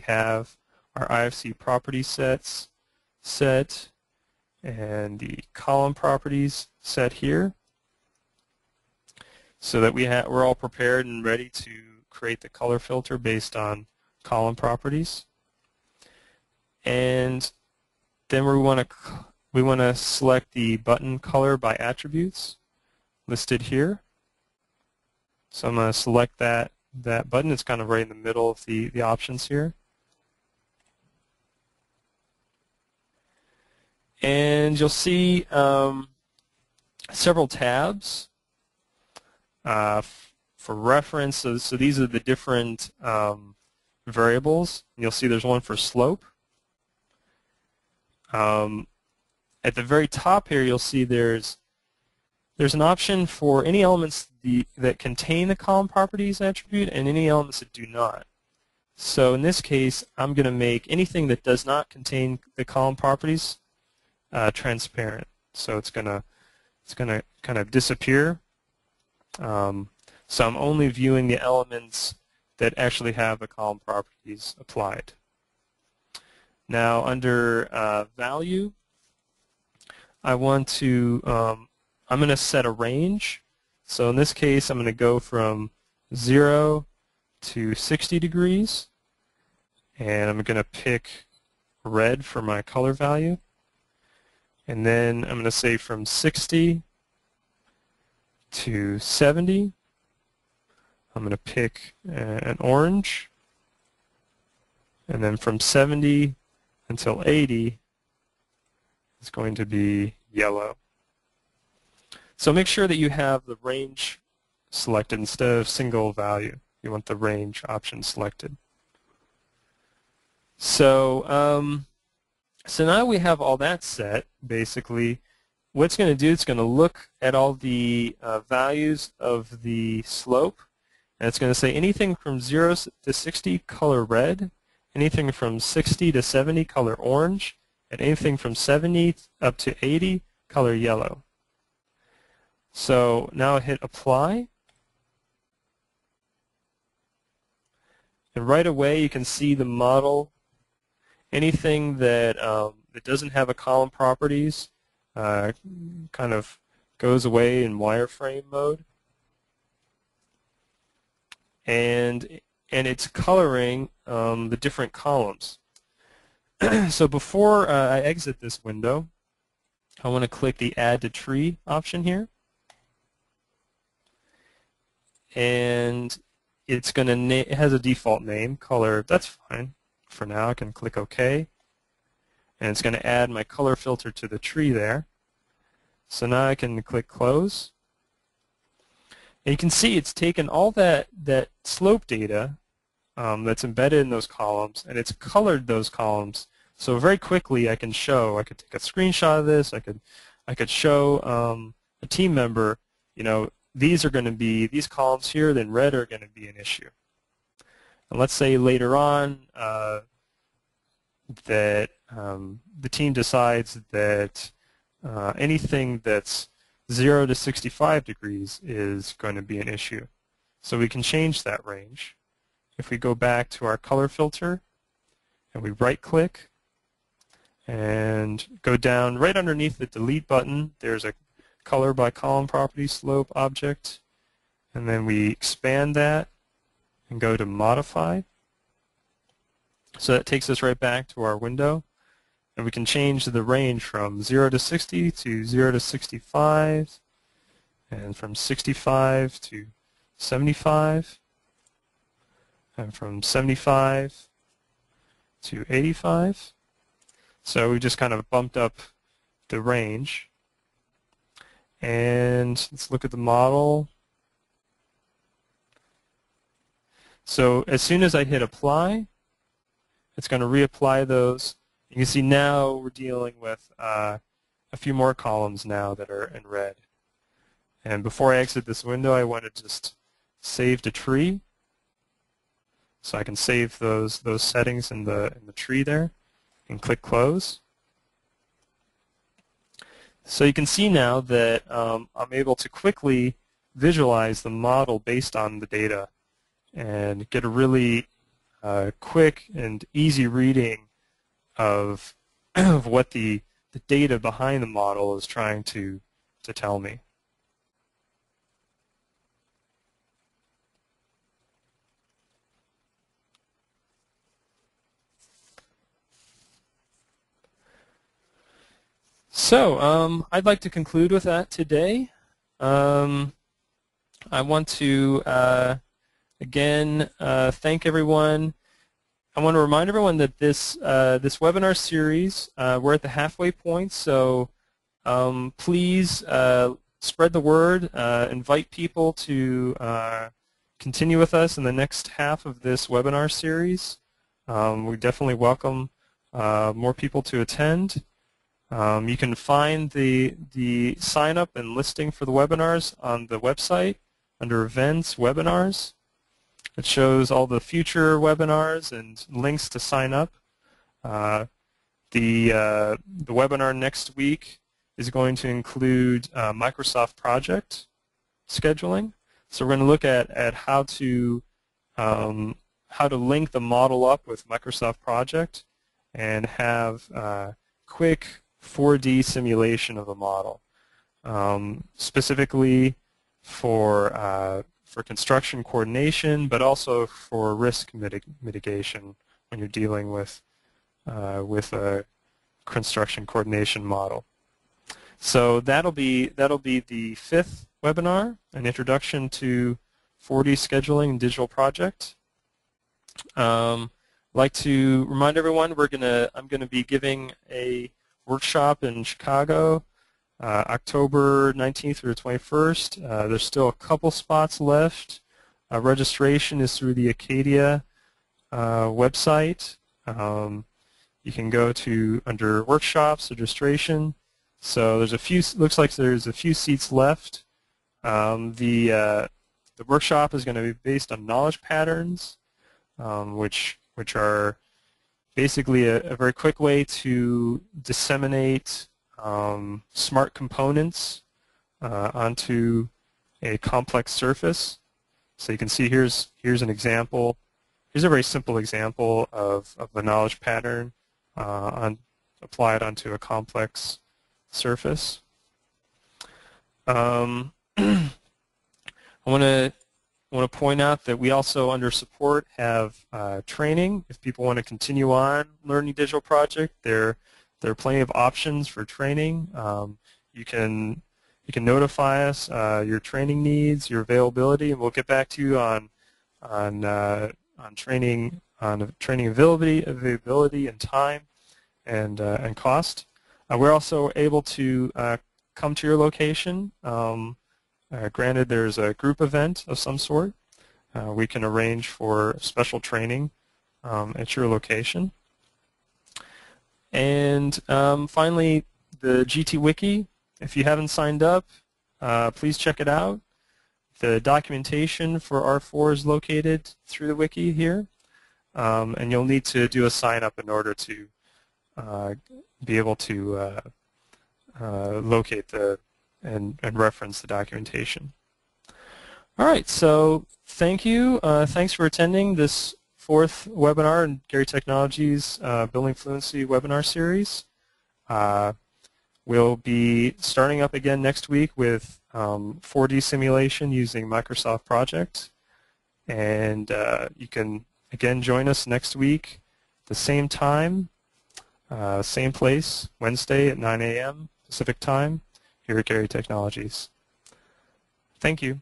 have our IFC property sets set and the column properties set here, so that we're all prepared and ready to create the color filter based on column properties. And then we want to select the button color by attributes listed here. So I'm going to select that button. It's kind of right in the middle of the options here. And you'll see several tabs for reference. So these are the different variables. You'll see there's one for slope. At the very top here, you'll see there's an option for any elements that contain the column properties attribute and any elements that do not. So in this case, I'm going to make anything that does not contain the column properties transparent. So it's going to kind of disappear. So I'm only viewing the elements that actually have the column properties applied. Now under value, I want to I'm going to set a range. So in this case, I'm going to go from 0 to 60 degrees, and I'm going to pick red for my color value. And then I'm going to say from 60 to 70, I'm going to pick an orange. And then from 70 until 80, it's going to be yellow. So make sure that you have the range selected instead of single value. You want the range option selected. So so now we have all that set. Basically, what it's going to do, it's going to look at all the values of the slope, and it's going to say anything from 0 to 60 color red, anything from 60 to 70 color orange, and anything from 70 up to 80 color yellow. So now I hit apply, and right away you can see the model. Anything that that doesn't have a column properties kind of goes away in wireframe mode, and it's coloring the different columns. So before I exit this window, I want to click the Add to Tree option here, and it's going to it has a default name, color. That's fine for now. I can click OK, and it's going to add my color filter to the tree there. So now I can click Close, and you can see it's taken all that slope data that's embedded in those columns, and it's colored those columns. So very quickly I could take a screenshot of this. I could show a team member, you know, these columns here, then red are going to be an issue. And let's say later on that the team decides that anything that's 0 to 65 degrees is going to be an issue. So we can change that range. If we go back to our color filter and we right-click and go down right underneath the delete button, there's a color by column property slope object, and then we expand that and go to modify. So that takes us right back to our window, and we can change the range from 0 to 60 to 0 to 65, and from 65 to 75, and from 75 to 85. So we just kind of bumped up the range. And let's look at the model. So as soon as I hit apply, it's going to reapply those. You can see now we're dealing with a few more columns now that are in red. And before I exit this window, I want to just save the tree. So I can save those settings in the tree there and click Close. So you can see now that I'm able to quickly visualize the model based on the data and get a really quick and easy reading of, of what the data behind the model is trying to tell me. So I'd like to conclude with that today. I want to again thank everyone. I want to remind everyone that this this webinar series, we're at the halfway point, so please spread the word, invite people to continue with us in the next half of this webinar series. We definitely welcome more people to attend. You can find the sign up and listing for the webinars on the website under Events, Webinars. It shows all the future webinars and links to sign up. The webinar next week is going to include Microsoft Project scheduling. So we're going to look at how to link the model up with Microsoft Project and have quick 4D simulation of the model, specifically for construction coordination, but also for risk mitigation when you're dealing with a construction coordination model. So that'll be the 5th webinar, an introduction to 4D scheduling and digital project. I'd like to remind everyone I'm gonna be giving a workshop in Chicago, October 19th through the 21st. There's still a couple spots left. Registration is through the Acadia website. You can go to under workshops, registration. So there's a few. Looks like there's a few seats left. The workshop is going to be based on knowledge patterns, which are basically a very quick way to disseminate smart components onto a complex surface. So you can see here's an example. Here's a very simple example of a knowledge pattern applied onto a complex surface. I want to point out that we also, under support, have training. If people want to continue on learning digital project, there are plenty of options for training. You can notify us your training needs, your availability, and we'll get back to you on training availability and time and cost. We're also able to come to your location. Granted, there's a group event of some sort. We can arrange for special training at your location. And finally, the GT Wiki. If you haven't signed up, please check it out. The documentation for R4 is located through the wiki here, and you'll need to do a sign up in order to be able to locate and reference the documentation. All right, so thank you. Thanks for attending this 4th webinar in Gary Technologies Building Fluency webinar series. We'll be starting up again next week with 4D simulation using Microsoft Project. And you can, again, join us next week at the same time, same place, Wednesday at 9 a.m. Pacific Time here at Gary Technologies. Thank you.